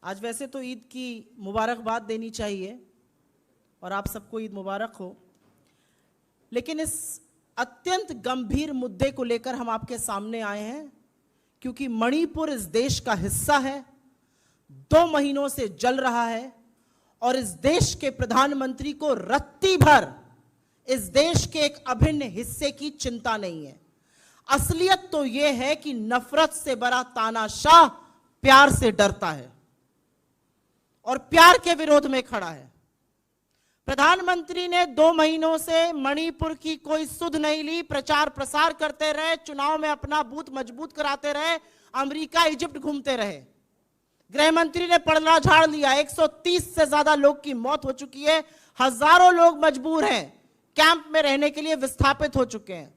आज वैसे तो ईद की मुबारकबाद देनी चाहिए और आप सबको ईद मुबारक हो, लेकिन इस अत्यंत गंभीर मुद्दे को लेकर हम आपके सामने आए हैं क्योंकि मणिपुर इस देश का हिस्सा है, 2 महीनों से जल रहा है और इस देश के प्रधानमंत्री को रत्ती भर इस देश के एक अभिन्न हिस्से की चिंता नहीं है। असलियत तो यह है कि नफरत से बड़ा तानाशाह प्यार से डरता है और प्यार के विरोध में खड़ा है। प्रधानमंत्री ने 2 महीनों से मणिपुर की कोई सुध नहीं ली, प्रचार प्रसार करते रहे, चुनाव में अपना बूथ मजबूत कराते रहे, अमेरिका इजिप्ट घूमते रहे। गृह मंत्री ने पलड़ा झाड़ लिया, 130 से ज्यादा लोग की मौत हो चुकी है, हजारों लोग मजबूर हैं, कैंप में रहने के लिए विस्थापित हो चुके हैं।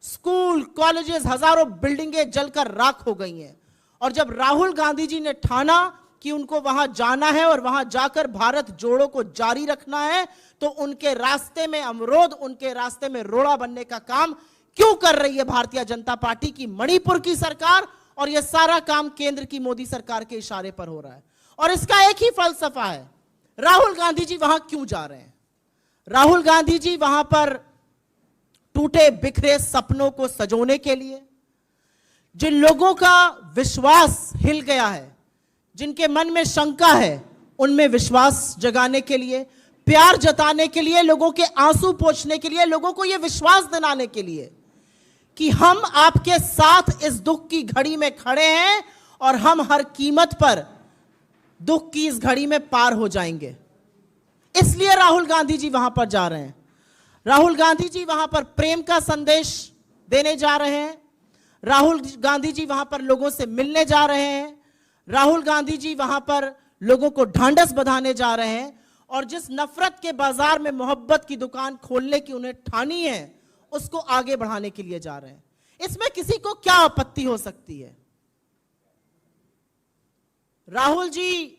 स्कूल, कॉलेजेस, हजारों बिल्डिंगें जलकर राख हो गई हैं। और जब राहुल गांधी जी ने ठाना कि उनको वहां जाना है और वहां जाकर भारत जोड़ो को जारी रखना है, तो उनके रास्ते में अवरोध, उनके रास्ते में रोड़ा बनने का काम क्यों कर रही है भारतीय जनता पार्टी की मणिपुर की सरकार? और यह सारा काम केंद्र की मोदी सरकार के इशारे पर हो रहा है। और इसका एक ही फलसफा है, राहुल गांधी जी वहां क्यों जा रहे हैं? राहुल गांधी जी वहां पर टूटे बिखरे सपनों को सजोने के लिए, जिन लोगों का विश्वास हिल गया है, जिनके मन में शंका है, उनमें विश्वास जगाने के लिए, प्यार जताने के लिए, लोगों के आंसू पोंछने के लिए, लोगों को यह विश्वास दिलाने के लिए कि हम आपके साथ इस दुख की घड़ी में खड़े हैं और हम हर कीमत पर दुख की इस घड़ी में पार हो जाएंगे। इसलिए राहुल गांधी जी वहां पर जा रहे हैं। राहुल गांधी जी वहां पर प्रेम का संदेश देने जा रहे हैं। राहुल गांधी जी वहां पर लोगों से मिलने जा रहे हैं। राहुल गांधी जी वहां पर लोगों को ढांढस बंधाने जा रहे हैं और जिस नफरत के बाजार में मोहब्बत की दुकान खोलने की उन्हें ठानी है, उसको आगे बढ़ाने के लिए जा रहे हैं। इसमें किसी को क्या आपत्ति हो सकती है? राहुल जी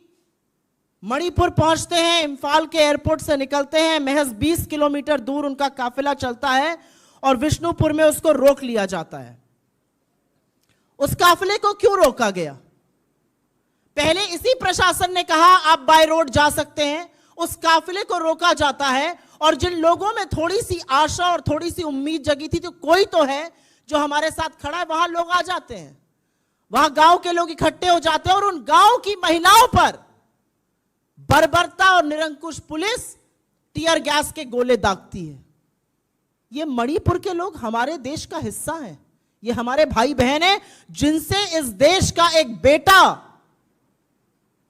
मणिपुर पहुंचते हैं, इंफाल के एयरपोर्ट से निकलते हैं, महज 20 किलोमीटर दूर उनका काफिला चलता है और विष्णुपुर में उसको रोक लिया जाता है। उस काफिले को क्यों रोका गया? पहले इसी प्रशासन ने कहा आप बाय रोड जा सकते हैं, उस काफिले को रोका जाता है और जिन लोगों में थोड़ी सी आशा और थोड़ी सी उम्मीद जगी थी, तो कोई तो है जो हमारे साथ खड़ा है, वहां लोग आ जाते हैं, वहां गांव के लोग इकट्ठे हो जाते हैं और उन गांव की महिलाओं पर बर्बरता और निरंकुश पुलिस टीयर गैस के गोले दागती है। ये मणिपुर के लोग हमारे देश का हिस्सा हैं, ये हमारे भाई बहन हैं, जिनसे इस देश का एक बेटा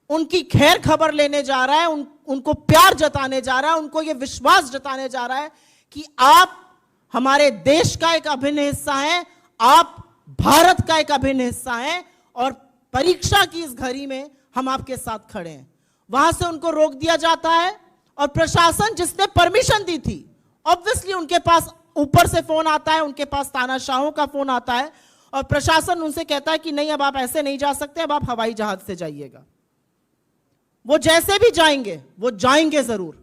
उनकी खैर खबर लेने जा रहा है, उनको प्यार जताने जा रहा है, उनको यह विश्वास जताने जा रहा है कि आप हमारे देश का एक अभिन्न हिस्सा हैं, आप भारत का एक अभिन्न हिस्सा हैं और परीक्षा की इस घड़ी में हम आपके साथ खड़े हैं। वहां से उनको रोक दिया जाता है और प्रशासन जिसने परमिशन दी थी, ऑब्वियसली उनके पास ऊपर से फोन आता है, उनके पास तानाशाहों का फोन आता है और प्रशासन उनसे कहता है कि नहीं, अब आप ऐसे नहीं जा सकते, अब आप हवाई जहाज से जाइएगा। वो जैसे भी जाएंगे, वो जाएंगे जरूर।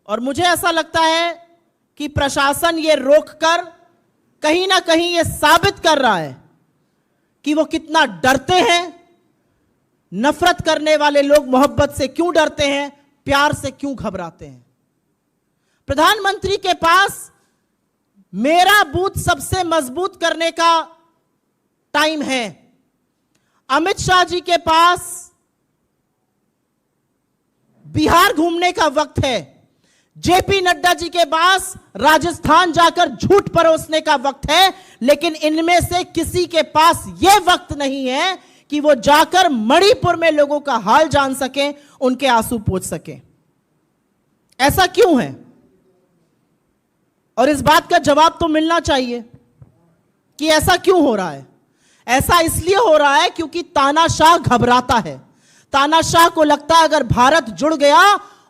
और मुझे ऐसा लगता है कि प्रशासन ये रोककर कहीं ना कहीं ये साबित कर रहा है कि वो कितना डरते हैं। नफरत करने वाले लोग मोहब्बत से क्यों डरते हैं, प्यार से क्यों घबराते हैं? प्रधानमंत्री के पास मेरा बूथ सबसे मजबूत करने का टाइम है, अमित शाह जी के पास बिहार घूमने का वक्त है, जेपी नड्डा जी के पास राजस्थान जाकर झूठ परोसने का वक्त है, लेकिन इनमें से किसी के पास यह वक्त नहीं है कि वो जाकर मणिपुर में लोगों का हाल जान सकें, उनके आंसू पोंछ सकें। ऐसा क्यों है? और इस बात का जवाब तो मिलना चाहिए कि ऐसा क्यों हो रहा है। ऐसा इसलिए हो रहा है क्योंकि तानाशाह घबराता है। तानाशाह को लगता है अगर भारत जुड़ गया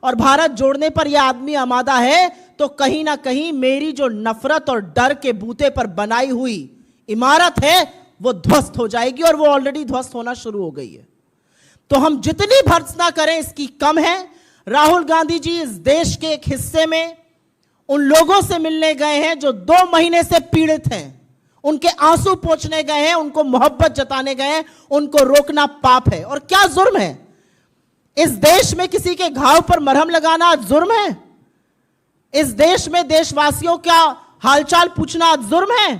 और भारत जोड़ने पर यह आदमी आमादा है, तो कहीं ना कहीं मेरी जो नफरत और डर के बूते पर बनाई हुई इमारत है वो ध्वस्त हो जाएगी और वो ऑलरेडी ध्वस्त होना शुरू हो गई है। तो हम जितनी भर्त्सना करें इसकी कम है। राहुल गांधी जी इस देश के एक हिस्से में उन लोगों से मिलने गए हैं जो 2 महीने से पीड़ित हैं, उनके आंसू पोंछने गए हैं, उनको मोहब्बत जताने गए हैं, उनको रोकना पाप है। और क्या जुर्म है? इस देश में किसी के घाव पर मरहम लगाना जुर्म है? इस देश में देशवासियों का हालचाल पूछना आज जुर्म है?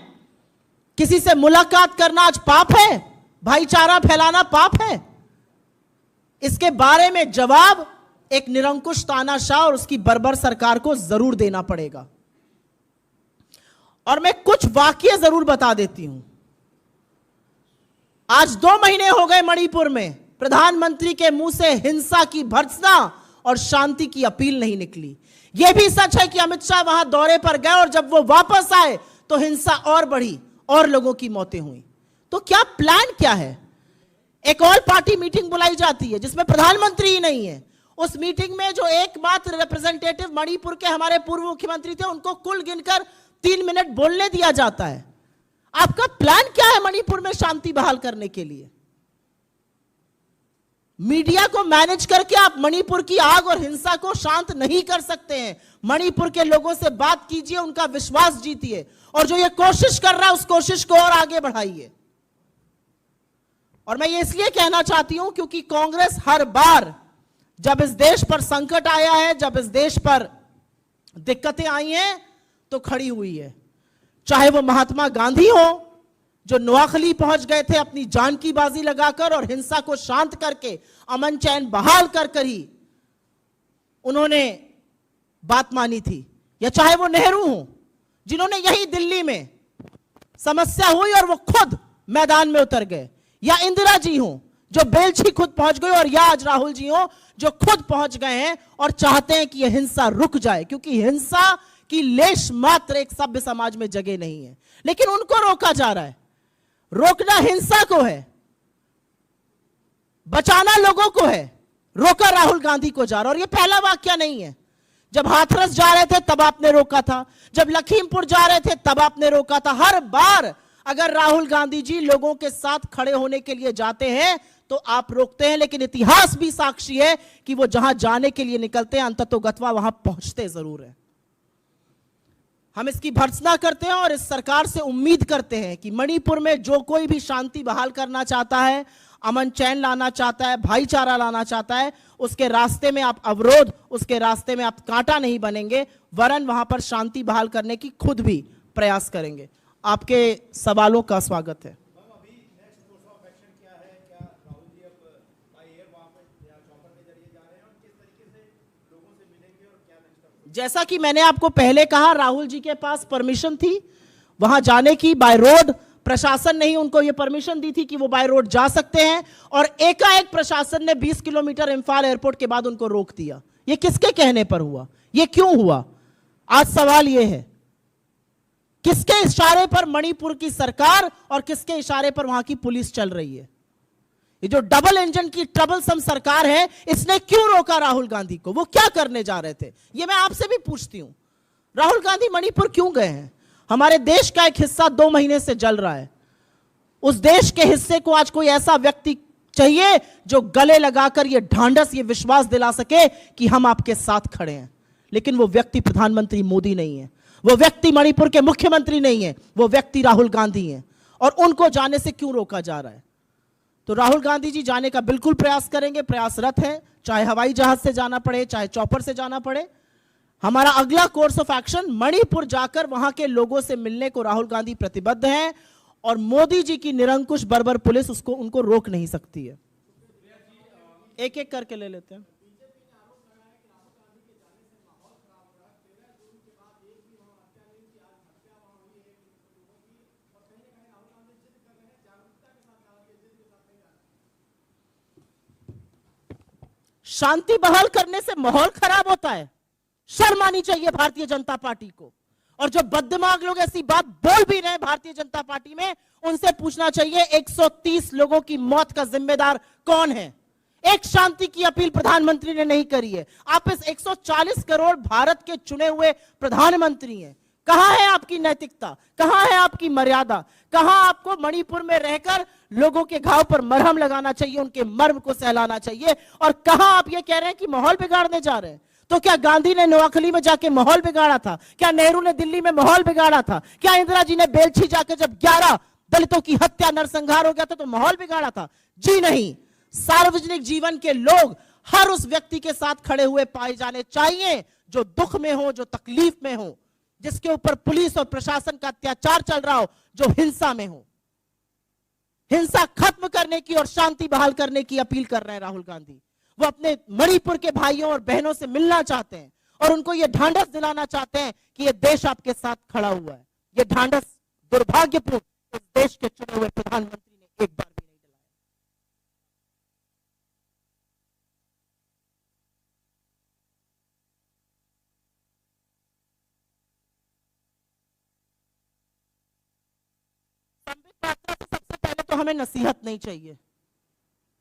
किसी से मुलाकात करना आज पाप है? भाईचारा फैलाना पाप है? इसके बारे में जवाब एक निरंकुश तानाशाह और उसकी बर्बर सरकार को जरूर देना पड़ेगा। और मैं कुछ वाकये जरूर बता देती हूं। आज 2 महीने हो गए मणिपुर में प्रधानमंत्री के मुंह से हिंसा की भर्त्सना और शांति की अपील नहीं निकली। यह भी सच है कि अमित शाह वहां दौरे पर गए और जब वो वापस आए तो हिंसा और बढ़ी और लोगों की मौतें हुई। तो क्या प्लान क्या है? एक ऑल पार्टी मीटिंग बुलाई जाती है जिसमें प्रधानमंत्री ही नहीं है। उस मीटिंग में जो एकमात्र रिप्रेजेंटेटिव मणिपुर के हमारे पूर्व मुख्यमंत्री थे, उनको कुल गिनकर 3 मिनट बोलने दिया जाता है। आपका प्लान क्या है मणिपुर में शांति बहाल करने के लिए? मीडिया को मैनेज करके आप मणिपुर की आग और हिंसा को शांत नहीं कर सकते हैं। मणिपुर के लोगों से बात कीजिए, उनका विश्वास जीतिए, और जो ये कोशिश कर रहा है उस कोशिश को और आगे बढ़ाइए। और मैं ये इसलिए कहना चाहती हूं क्योंकि कांग्रेस हर बार जब इस देश पर संकट आया है, जब इस देश पर दिक्कतें आई हैं, तो खड़ी हुई है। चाहे वो महात्मा गांधी हो जो नोआखली पहुंच गए थे अपनी जान की बाजी लगाकर और हिंसा को शांत करके अमन चैन बहाल कर ही उन्होंने बात मानी थी, या चाहे वो नेहरू हो जिन्होंने यही दिल्ली में समस्या हुई और वो खुद मैदान में उतर गए, या इंदिरा जी हो जो बेलछी खुद पहुंच गए, और या आज राहुल जी हो जो खुद पहुंच गए हैं और चाहते हैं कि यह हिंसा रुक जाए, क्योंकि हिंसा की लेश मात्र एक सभ्य समाज में जगह नहीं है। लेकिन उनको रोका जा रहा है। रोकना हिंसा को है, बचाना लोगों को है। रोका राहुल गांधी को जा रहा। और यह पहला वाकया नहीं है। जब हाथरस जा रहे थे तब आपने रोका था, जब लखीमपुर जा रहे थे तब आपने रोका था। हर बार अगर राहुल गांधी जी लोगों के साथ खड़े होने के लिए जाते हैं तो आप रोकते हैं। लेकिन इतिहास भी साक्षी है कि वो जहां जाने के लिए निकलते हैं अंततोगत्वा वहां पहुंचते जरूर है। हम इसकी भर्त्सना करते हैं और इस सरकार से उम्मीद करते हैं कि मणिपुर में जो कोई भी शांति बहाल करना चाहता है, अमन चैन लाना चाहता है, भाईचारा लाना चाहता है, उसके रास्ते में आप अवरोध, उसके रास्ते में आप कांटा नहीं बनेंगे, वरन वहां पर शांति बहाल करने की खुद भी प्रयास करेंगे। आपके सवालों का स्वागत है। जैसा कि मैंने आपको पहले कहा, राहुल जी के पास परमिशन थी वहां जाने की बाय रोड। प्रशासन ने ही उनको यह परमिशन दी थी कि वो बाय रोड जा सकते हैं, और एकाएक प्रशासन ने 20 किलोमीटर इंफाल एयरपोर्ट के बाद उनको रोक दिया। ये किसके कहने पर हुआ? ये क्यों हुआ? आज सवाल ये है, किसके इशारे पर मणिपुर की सरकार और किसके इशारे पर वहां की पुलिस चल रही है? ये जो डबल इंजन की ट्रबलसम सरकार है, इसने क्यों रोका राहुल गांधी को? वो क्या करने जा रहे थे? ये मैं आपसे भी पूछती हूं। राहुल गांधी मणिपुर क्यों गए हैं? हमारे देश का एक हिस्सा 2 महीने से जल रहा है। उस देश के हिस्से को आज कोई ऐसा व्यक्ति चाहिए जो गले लगाकर ये ढांढस, ये विश्वास दिला सके कि हम आपके साथ खड़े हैं। लेकिन वो व्यक्ति प्रधानमंत्री मोदी नहीं है, वो व्यक्ति मणिपुर के मुख्यमंत्री नहीं है, वो व्यक्ति राहुल गांधी है। और उनको जाने से क्यों रोका जा रहा है? तो राहुल गांधी जी जाने का बिल्कुल प्रयास करेंगे, प्रयासरत है, चाहे हवाई जहाज से जाना पड़े, चाहे चॉपर से जाना पड़े। हमारा अगला कोर्स ऑफ एक्शन मणिपुर जाकर वहां के लोगों से मिलने को राहुल गांधी प्रतिबद्ध हैं, और मोदी जी की निरंकुश बर्बर पुलिस उनको रोक नहीं सकती है। एक एक करके ले लेते हैं। शांति बहाल करने से माहौल खराब होता है, शर्म आनी चाहिए भारतीय जनता पार्टी को। और जो बददिमाग लोग ऐसी बात बोल भी रहे हैं भारतीय जनता पार्टी में, उनसे पूछना चाहिए 130 लोगों की मौत का जिम्मेदार कौन है? एक शांति की अपील प्रधानमंत्री ने नहीं करी है। आप इस 140 करोड़ भारत के चुने हुए प्रधानमंत्री हैं। कहां है आपकी नैतिकता? कहां है आपकी मर्यादा? कहां आपको मणिपुर में रहकर लोगों के घाव पर मरहम लगाना चाहिए, उनके मर्म को सहलाना चाहिए? और कहां आप ये कह रहे हैं कि माहौल बिगाड़ने जा रहे हैं? तो क्या गांधी ने नोआखली में जाके माहौल बिगाड़ा था? क्या नेहरू ने दिल्ली में माहौल बिगाड़ा था? क्या इंदिरा जी ने बेलछी जाकर जब 11 दलितों की हत्या नरसंहार हो गया था तो माहौल बिगाड़ा था? जी नहीं। सार्वजनिक जीवन के लोग हर उस व्यक्ति के साथ खड़े हुए पाए जाने चाहिए जो दुख में हो, जो तकलीफ में हो, जिसके ऊपर पुलिस और प्रशासन का अत्याचार चल रहा हो, जो हिंसा में हो। हिंसा खत्म करने की और शांति बहाल करने की अपील कर रहे हैं राहुल गांधी। वो अपने मणिपुर के भाइयों और बहनों से मिलना चाहते हैं और उनको ये ढांढस दिलाना चाहते हैं कि ये देश आपके साथ खड़ा हुआ है। ये ढांढस दुर्भाग्यपूर्ण इस देश के चुने हुए प्रधानमंत्री ने एक बार भी नहीं दिलाया। संबित पात्रा से सबसे पहले तो हमें नसीहत नहीं चाहिए।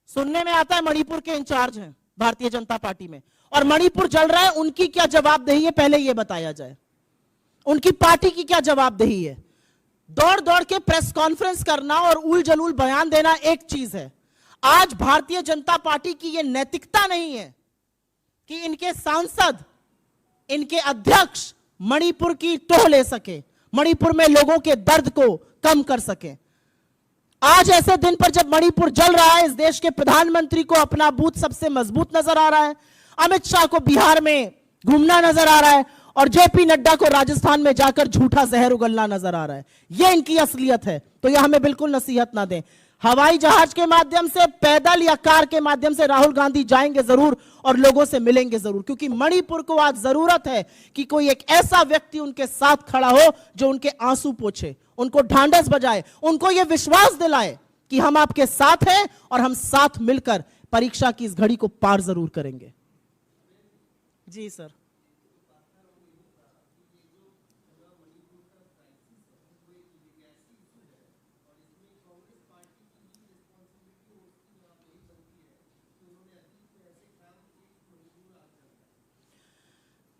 सुनने में आता है मणिपुर के इंचार्ज हैं भारतीय जनता पार्टी में, और मणिपुर जल रहा है, उनकी क्या जवाबदेही है पहले यह बताया जाए। उनकी पार्टी की क्या जवाबदेही है? दौड़ दौड़ के प्रेस कॉन्फ्रेंस करना और उल जलूल बयान देना एक चीज है। आज भारतीय जनता पार्टी की यह नैतिकता नहीं है कि इनके सांसद, इनके अध्यक्ष मणिपुर की टोह ले सके, मणिपुर में लोगों के दर्द को कम कर सके। आज ऐसे दिन पर जब मणिपुर जल रहा है, इस देश के प्रधानमंत्री को अपना बूथ सबसे मजबूत नजर आ रहा है, अमित शाह को बिहार में घूमना नजर आ रहा है और जेपी नड्डा को राजस्थान में जाकर झूठा जहर उगलना नजर आ रहा है। यह इनकी असलियत है, तो यह हमें बिल्कुल नसीहत ना दें। हवाई जहाज के माध्यम से, पैदल या कार के माध्यम से राहुल गांधी जाएंगे जरूर और लोगों से मिलेंगे जरूर, क्योंकि मणिपुर को आज जरूरत है कि कोई एक ऐसा व्यक्ति उनके साथ खड़ा हो जो उनके आंसू पोंछे, उनको ढांढस बजाए, उनको यह विश्वास दिलाए कि हम आपके साथ हैं और हम साथ मिलकर परीक्षा की इस घड़ी को पार जरूर करेंगे। जी सर।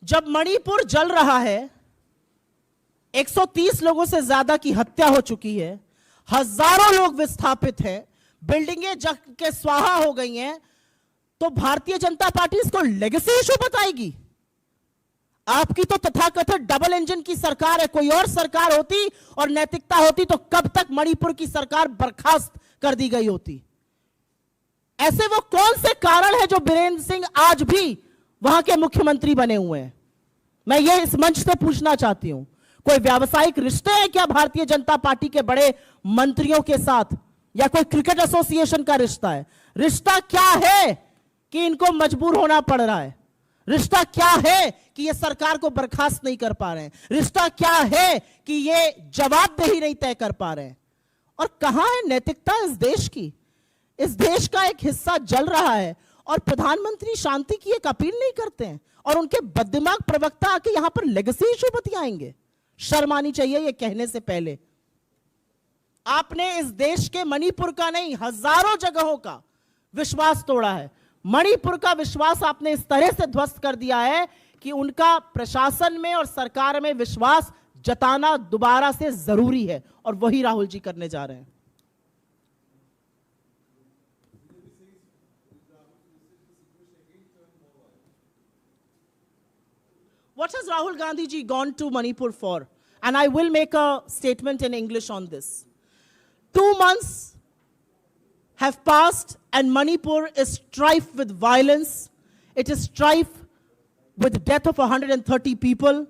जब मणिपुर जल रहा है, 130 लोगों से ज्यादा की हत्या हो चुकी है, हजारों लोग विस्थापित हैं, बिल्डिंगें जल के स्वाहा हो गई हैं, तो भारतीय जनता पार्टी इसको लेगेसी इशू बताएगी? आपकी तो तथाकथित डबल इंजन की सरकार है। कोई और सरकार होती और नैतिकता होती तो कब तक मणिपुर की सरकार बर्खास्त कर दी गई होती। ऐसे वो कौन से कारण है जो बीरेंद्र सिंह आज भी वहां के मुख्यमंत्री बने हुए हैं? मैं ये इस मंच से पूछना चाहती हूं, कोई व्यावसायिक रिश्ते हैं क्या भारतीय जनता पार्टी के बड़े मंत्रियों के साथ, या कोई क्रिकेट एसोसिएशन का रिश्ता है? रिश्ता क्या है कि इनको मजबूर होना पड़ रहा है? रिश्ता क्या है कि ये सरकार को बर्खास्त नहीं कर पा रहे हैं? रिश्ता क्या है कि ये जवाबदेही नहीं तय कर पा रहे हैं? और कहां है नैतिकता इस देश की? इस देश का एक हिस्सा जल रहा है और प्रधानमंत्री शांति की एक अपील नहीं करते हैं, और उनके बददिमाग प्रवक्ता आके यहां पर लेगेसी इशू बतियाएंगे। शर्म आनी चाहिए ये कहने से पहले। आपने इस देश के मणिपुर का नहीं, हजारों जगहों का विश्वास तोड़ा है। मणिपुर का विश्वास आपने इस तरह से ध्वस्त कर दिया है कि उनका प्रशासन में और सरकार में विश्वास जताना दोबारा से जरूरी है, और वही राहुल जी करने जा रहे हैं। What has Rahul Gandhi ji gone to Manipur for? And I will make a statement in English on this. 2 months have passed and Manipur is strife with violence. It is strife with death of 130 people.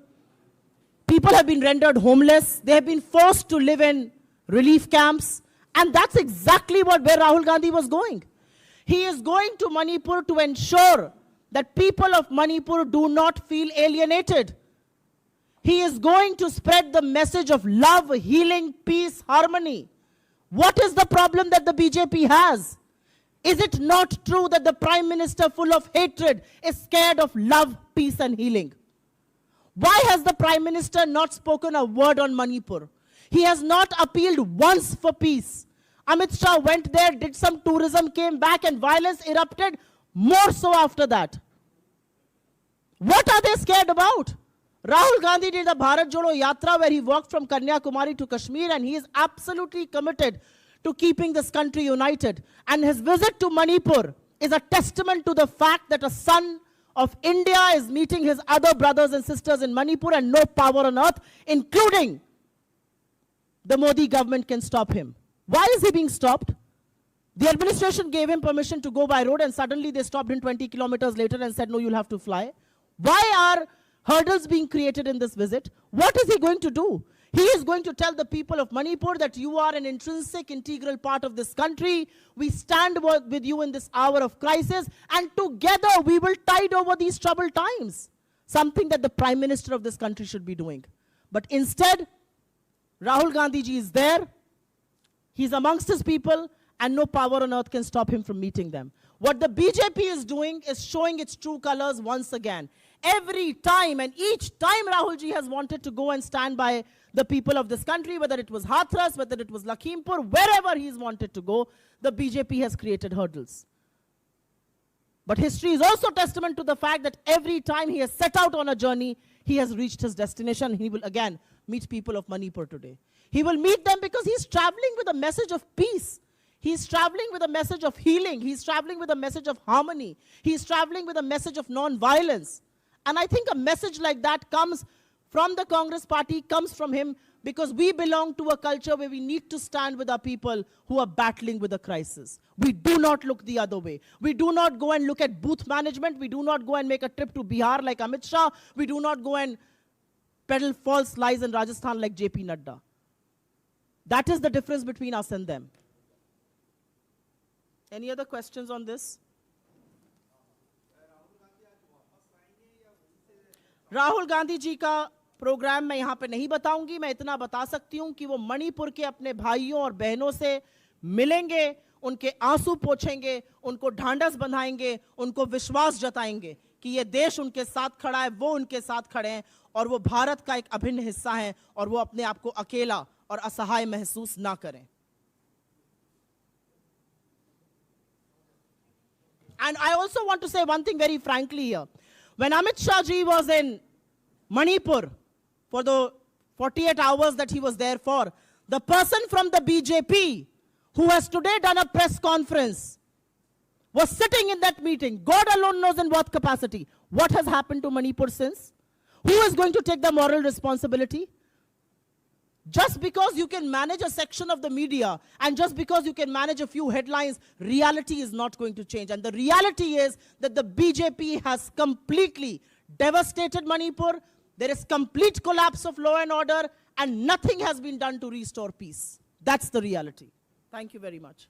People have been rendered homeless. They have been forced to live in relief camps. And that's exactly where Rahul Gandhi was going. He is going to Manipur to ensure that people of Manipur do not feel alienated. He is going to spread the message of love, healing, peace, harmony. What is the problem that the BJP has? Is it not true that the Prime Minister, full of hatred, is scared of love, peace and healing? Why has the Prime Minister not spoken a word on Manipur? He has not appealed once for peace. Amit Shah went there, did some tourism, came back, and violence erupted more so after that. What are they scared about? Rahul Gandhi did a Bharat Jodo Yatra where he walked from Kanyakumari to Kashmir, and he is absolutely committed to keeping this country united. And his visit to Manipur is a testament to the fact that a son of India is meeting his other brothers and sisters in Manipur, and no power on earth, including the Modi government, can stop him. Why is he being stopped? The administration gave him permission to go by road, and suddenly they stopped him 20 kilometers later and said, no, you'll have to fly. Why are hurdles being created in this visit? What is he going to do? He is going to tell the people of Manipur that you are an intrinsic, integral part of this country. We stand with you in this hour of crisis, and together we will tide over these troubled times. Something that the Prime Minister of this country should be doing. But instead, Rahul Gandhi ji is there. He's amongst his people, and no power on earth can stop him from meeting them. What the BJP is doing is showing its true colors once again. Every time and each time Rahul ji has wanted to go and stand by the people of this country, whether it was Hathras, whether it was Lakhimpur, wherever he's wanted to go, the BJP has created hurdles. But history is also testament to the fact that every time he has set out on a journey, he has reached his destination. He will again meet people of Manipur today. He will meet them because he's traveling with a message of peace. He's traveling with a message of healing. He's traveling with a message of harmony. He's traveling with a message of non-violence. And I think a message like that comes from the Congress party, comes from him, because we belong to a culture where we need to stand with our people who are battling with a crisis. We do not look the other way. We do not go and look at booth management. We do not go and make a trip to Bihar like Amit Shah. We do not go and peddle false lies in Rajasthan like JP Nadda. That is the difference between us and them. Any other questions on this? Rahul Gandhi ji का programme मैं यहाँ पे नहीं बताऊंगी. मैं इतना बता सकती हूँ कि वो मणिपुर के अपने भाइयों और बहनों से मिलेंगे, उनके आंसू पोंछेंगे, उनको ढांढस बंधाएंगे, उनको विश्वास जताएंगे कि ये देश उनके साथ खड़ा है, वो उनके साथ खड़े हैं और वो भारत का एक अभिन्न हिस्सा है और वो अपने आप को अकेला और असहाय महसूस ना करें. And I also want to say one thing very frankly here. When Amit Shah ji was in Manipur for the 48 hours that he was there for, the person from the BJP who has today done a press conference was sitting in that meeting. God alone knows in what capacity. What has happened to Manipur since? Who is going to take the moral responsibility? Just because you can manage a section of the media and just because you can manage a few headlines, reality is not going to change. And the reality is that the BJP has completely devastated Manipur. There is complete collapse of law and order, and nothing has been done to restore peace. That's the reality. Thank you very much.